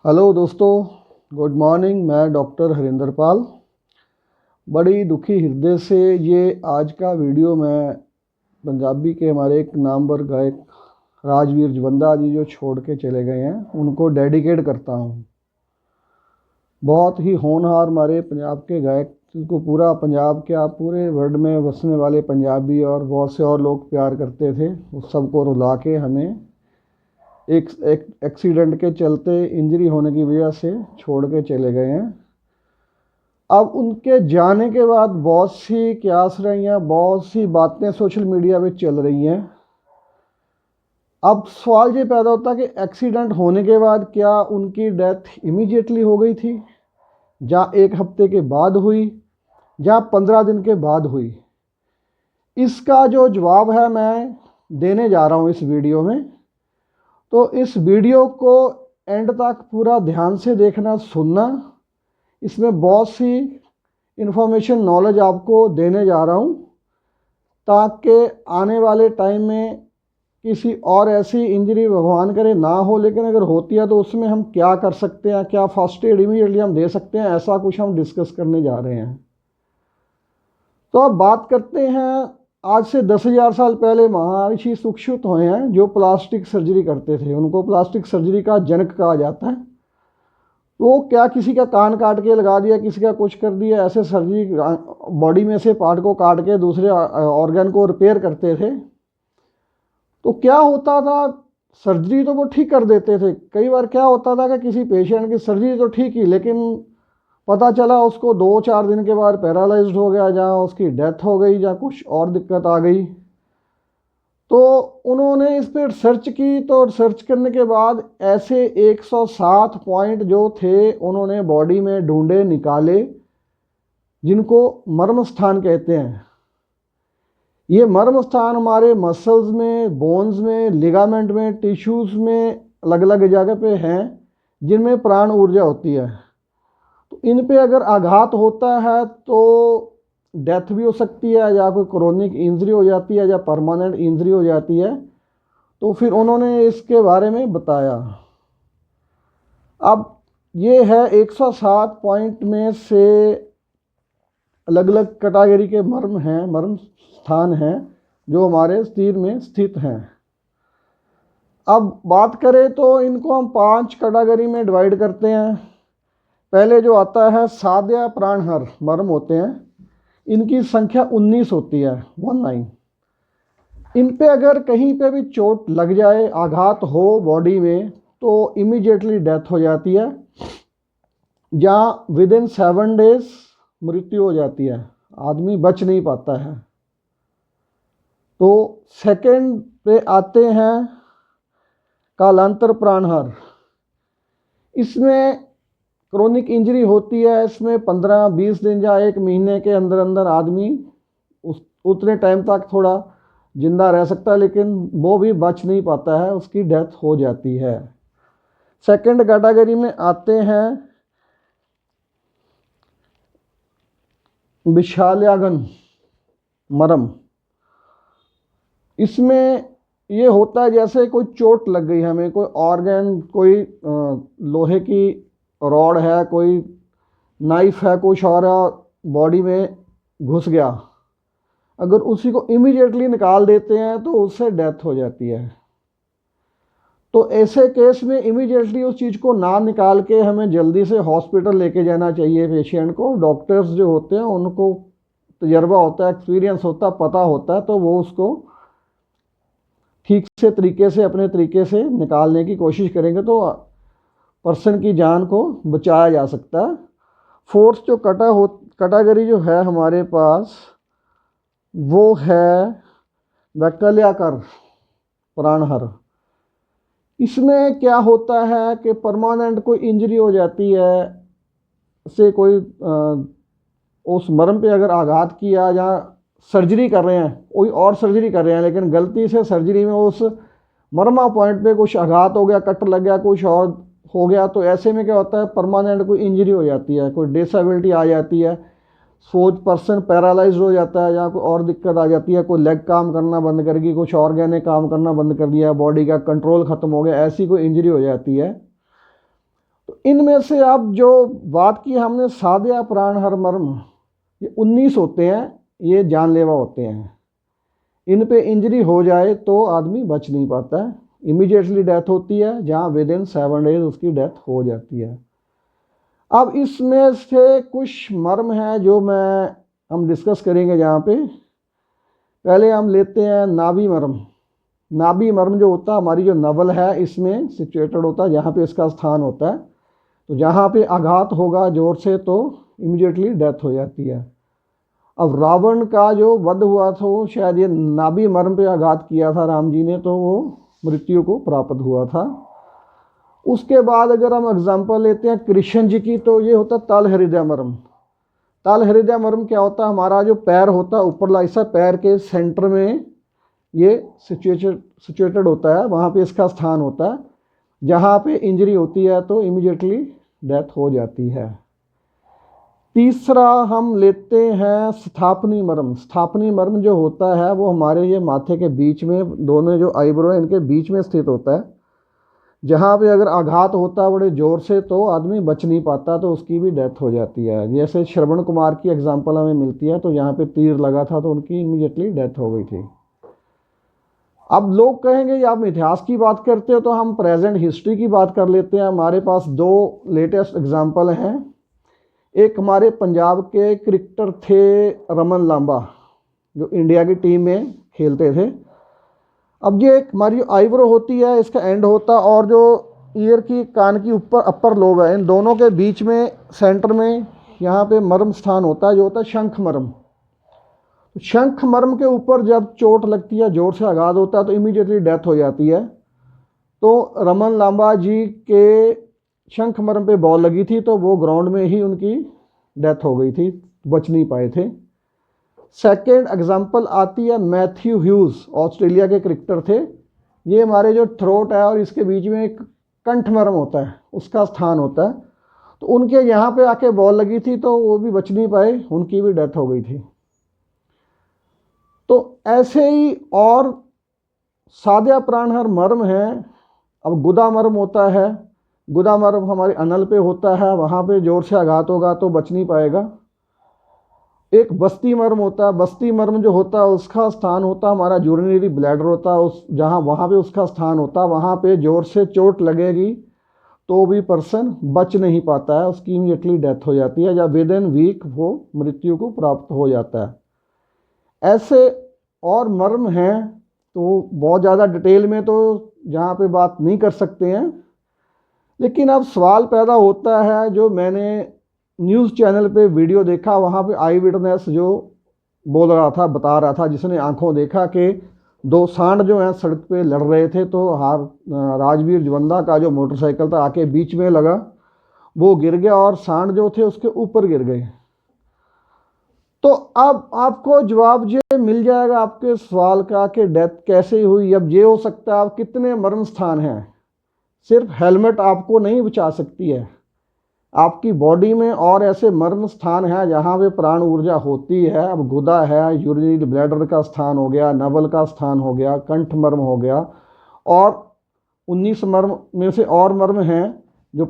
Hello दोस्तों, good morning. मैं doctor Harinder पाल बड़ी दुखी हृदय से ये आज का वीडियो मैं पंजाबी के हमारे एक नामवर गायक राजवीर जवंदा जी जो छोड़ के चले गए हैं उनको डेडिकेट करता हूँ। बहुत ही होनहार हमारे पंजाब के गायक जिनको पूरा पंजाब क्या पूरे वर्ल्ड में बसने वाले पंजाबी और बहुत से और लोग प्यार करते थे, उस सबको रुला के हमें एक एक्सीडेंट के चलते इंजरी होने की वजह से छोड़ के चले गए हैं। अब उनके जाने के बाद बहुत सी क्यास रही हैं, बहुत सी बातें सोशल मीडिया पे चल रही हैं। अब सवाल ये पैदा होता है कि एक्सीडेंट होने के बाद क्या उनकी डेथ इमीडिएटली हो गई थी, या एक हफ्ते के बाद हुई, या 15 दिन के बाद हुई। इसका जो जवाब है मैं देने जा रहा हूँ इस वीडियो में। तो इस वीडियो को एंड तक पूरा ध्यान से देखना, सुनना। इसमें बहुत सी इन्फॉर्मेशन नॉलेज आपको देने जा रहा हूँ ताकि आने वाले टाइम में किसी और ऐसी इंजरी भगवान करे ना हो, लेकिन अगर होती है तो उसमें हम क्या कर सकते हैं, क्या फर्स्ट एड इमीडिएटली हम दे सकते हैं, ऐसा कुछ हम डिस्कस करने जा रहे हैं। तो अब बात करते हैं, आज से 10,000 साल पहले महर्षि सुश्रुत हुए हैं जो प्लास्टिक सर्जरी करते थे। उनको प्लास्टिक सर्जरी का जनक कहा जाता है। वो क्या किसी का कान काट के लगा दिया, किसी का कुछ कर दिया, ऐसे सर्जरी बॉडी में से पार्ट को काट के दूसरे ऑर्गन को रिपेयर करते थे। तो क्या होता था, सर्जरी तो वो ठीक कर देते थे। कई बार क्या होता था कि किसी पेशेंट की सर्जरी तो ठीक ही, लेकिन पता चला उसको 2-4 दिन के बाद पैरालाइज्ड हो गया, जहाँ उसकी डेथ हो गई, या कुछ और दिक्कत आ गई। तो उन्होंने इस पर सर्च की, तो सर्च करने के बाद ऐसे 107 पॉइंट जो थे उन्होंने बॉडी में ढूंढे, निकाले, जिनको मर्म स्थान कहते हैं। ये मर्म स्थान हमारे मसल्स में, बोन्स में, लिगामेंट में, टिश्यूज़ में अलग अलग जगह पे हैं जिनमें प्राण ऊर्जा होती है। तो इन पे अगर आघात होता है तो डेथ भी हो सकती है, या कोई क्रोनिक इंजरी हो जाती है, या परमानेंट इंजरी हो जाती है। तो फिर उन्होंने इसके बारे में बताया। अब ये है 107 पॉइंट में से अलग अलग कैटेगरी के मर्म हैं, मर्म स्थान हैं जो हमारे शरीर में स्थित हैं। अब बात करें तो इनको हम 5 कैटेगरी में डिवाइड करते हैं। पहले जो आता है साध्या प्राणहर मर्म होते हैं, इनकी संख्या 19 होती है, 19। इन पे अगर कहीं पे भी चोट लग जाए, आघात हो बॉडी में, तो इमीडिएटली डेथ हो जाती है, या विद इन 7 डेज मृत्यु हो जाती है, आदमी बच नहीं पाता है। तो सेकंड पे आते हैं कालांतर प्राणहर। इसमें क्रोनिक इंजरी होती है, इसमें 15-20 दिन या 1 महीने के अंदर अंदर आदमी उतने टाइम तक थोड़ा जिंदा रह सकता है, लेकिन वो भी बच नहीं पाता है, उसकी डेथ हो जाती है। सेकंड कैटेगरी में आते हैं विशाल्यागन मरम। इसमें ये होता है जैसे कोई चोट लग गई हमें, कोई ऑर्गन, कोई लोहे की रॉड है, कोई नाइफ है, कुछ और बॉडी में घुस गया, अगर उसी को इमीडिएटली निकाल देते हैं तो उससे डेथ हो जाती है। तो ऐसे केस में इमीडिएटली उस चीज़ को ना निकाल के हमें जल्दी से हॉस्पिटल लेके जाना चाहिए पेशेंट को। डॉक्टर्स जो होते हैं उनको तजर्बा होता है, एक्सपीरियंस होता है, पता होता है, तो वो उसको ठीक से तरीके से अपने तरीके से निकालने की कोशिश करेंगे तो पर्सन की जान को बचाया जा सकता है। फोर्थ जो कैटेगरी जो है हमारे पास, वो है वैकल्याकर प्राणहर। इसमें क्या होता है कि परमानेंट कोई इंजरी हो जाती है, से कोई उस मर्म पे अगर आघात किया, या सर्जरी कर रहे हैं, कोई और सर्जरी कर रहे हैं, लेकिन गलती से सर्जरी में उस मर्मा पॉइंट पे कुछ आघात हो गया, कट लग गया, कुछ और हो गया, तो ऐसे में क्या होता है, परमानेंट कोई इंजरी हो जाती है, कोई डिसेबिलिटी आ जाती है, सोच पर्सन पैरालाइज हो जाता है, या कोई और दिक्कत आ जाती है, कोई लेग काम करना बंद कर गई, कुछ ऑर्गन ने काम करना बंद कर दिया, बॉडी का कंट्रोल ख़त्म हो गया, ऐसी कोई इंजरी हो जाती है। तो इनमें से अब जो बात की हमने सादे प्राणहर मर्म, ये 19 होते हैं, ये जानलेवा होते हैं। इन पे इंजरी हो जाए तो आदमी बच नहीं पाता है, इमीडिएटली डेथ होती है, जहाँ विद इन 7 डेज उसकी डेथ हो जाती है। अब इसमें से कुछ मर्म हैं जो हम डिस्कस करेंगे यहाँ पे। पहले हम लेते हैं नाभि मर्म। नाभि मर्म जो होता है, हमारी जो नवल है इसमें सिचुएटेड होता है, जहाँ पे इसका स्थान होता है। तो जहाँ पे आघात होगा जोर से तो इमीडिएटली डेथ हो जाती है। अब रावण का जो वध हुआ था वो शायद ये नाभि मर्म पे आघात किया था राम जी ने, तो वो मृत्यु को प्राप्त हुआ था। उसके बाद अगर हम एग्जाम्पल लेते हैं कृष्ण जी की, तो ये होता तल हृदय मर्म। तल हृदय मर्म क्या होता है, हमारा जो पैर होता है ऊपरला हिस्सा, पैर के सेंटर में ये सिचुएटेड होता है, वहाँ पे इसका स्थान होता है। जहाँ पे इंजरी होती है तो इमीडिएटली डेथ हो जाती है। तीसरा हम लेते हैं स्थापनी मर्म। स्थापनी मर्म जो होता है वो हमारे ये माथे के बीच में, दोनों जो आईब्रो है इनके बीच में स्थित होता है। जहाँ पे अगर आघात होता है बड़े ज़ोर से तो आदमी बच नहीं पाता, तो उसकी भी डेथ हो जाती है। जैसे श्रवण कुमार की एग्जांपल हमें मिलती है, तो यहाँ पे तीर लगा था तो उनकी इमीडिएटली डेथ हो गई थी। अब लोग कहेंगे आप इतिहास की बात करते हो, तो हम प्रेजेंट हिस्ट्री की बात कर लेते हैं। हमारे पास 2 लेटेस्ट एग्जाम्पल हैं। एक हमारे पंजाब के क्रिकेटर थे रमन लांबा, जो इंडिया की टीम में खेलते थे। अब ये एक हमारी आईब्रो होती है, इसका एंड होता है, और जो ईयर की कान की ऊपर अपर लोब है, इन दोनों के बीच में सेंटर में यहाँ पे मर्म स्थान होता है, जो होता है शंख मर्म। शंख मर्म के ऊपर जब चोट लगती है, जोर से आघात होता है, तो इमीडिएटली डेथ हो जाती है। तो रमन लांबा जी के शंख मर्म पे बॉल लगी थी, तो वो ग्राउंड में ही उनकी डेथ हो गई थी, बच नहीं पाए थे। सेकेंड एग्जाम्पल आती है मैथ्यू ह्यूज, ऑस्ट्रेलिया के क्रिकेटर थे। ये हमारे जो थ्रोट है और इसके बीच में एक कंठ मर्म होता है, उसका स्थान होता है। तो उनके यहाँ पे आके बॉल लगी थी, तो वो भी बच नहीं पाए, उनकी भी डेथ हो गई थी। तो ऐसे ही और सादे प्राणहर मर्म हैं। अब गुदा मर्म होता है। गुदा मर्म हमारे अनल पे होता है, वहाँ पे जोर से आघात होगा तो बच नहीं पाएगा। एक बस्ती मर्म होता है। बस्ती मर्म जो होता है उसका स्थान होता है हमारा यूरिनरी ब्लैडर होता है, उस जहाँ वहाँ पे उसका स्थान होता है। वहाँ पे जोर से चोट लगेगी तो भी पर्सन बच नहीं पाता है, उसकी इमीडिएटली डेथ हो जाती है, या विद इन वीक वो मृत्यु को प्राप्त हो जाता है। ऐसे और मर्म हैं, तो बहुत ज़्यादा डिटेल में तो जहाँ पे बात नहीं कर सकते हैं। लेकिन अब सवाल पैदा होता है, जो मैंने न्यूज़ चैनल पे वीडियो देखा, वहाँ पे आई विटनेस जो बोल रहा था, बता रहा था, जिसने आंखों देखा कि 2 सांड जो हैं सड़क पे लड़ रहे थे, तो राजवीर जवंदा का जो मोटरसाइकिल था आके बीच में लगा, वो गिर गया और सांड जो थे उसके ऊपर गिर गए। तो अब आपको जवाब ये मिल जाएगा आपके सवाल का कि डेथ कैसे हुई। अब ये हो सकता है आप कितने मर्म स्थान हैं, सिर्फ हेलमेट आपको नहीं बचा सकती है, आपकी बॉडी में और ऐसे मर्म स्थान हैं जहाँ पे प्राण ऊर्जा होती है। अब गुदा है, यूरिनरी ब्लैडर का स्थान हो गया, नवल का स्थान हो गया, कंठ मर्म हो गया, और 19 मर्म में से और मर्म हैं जो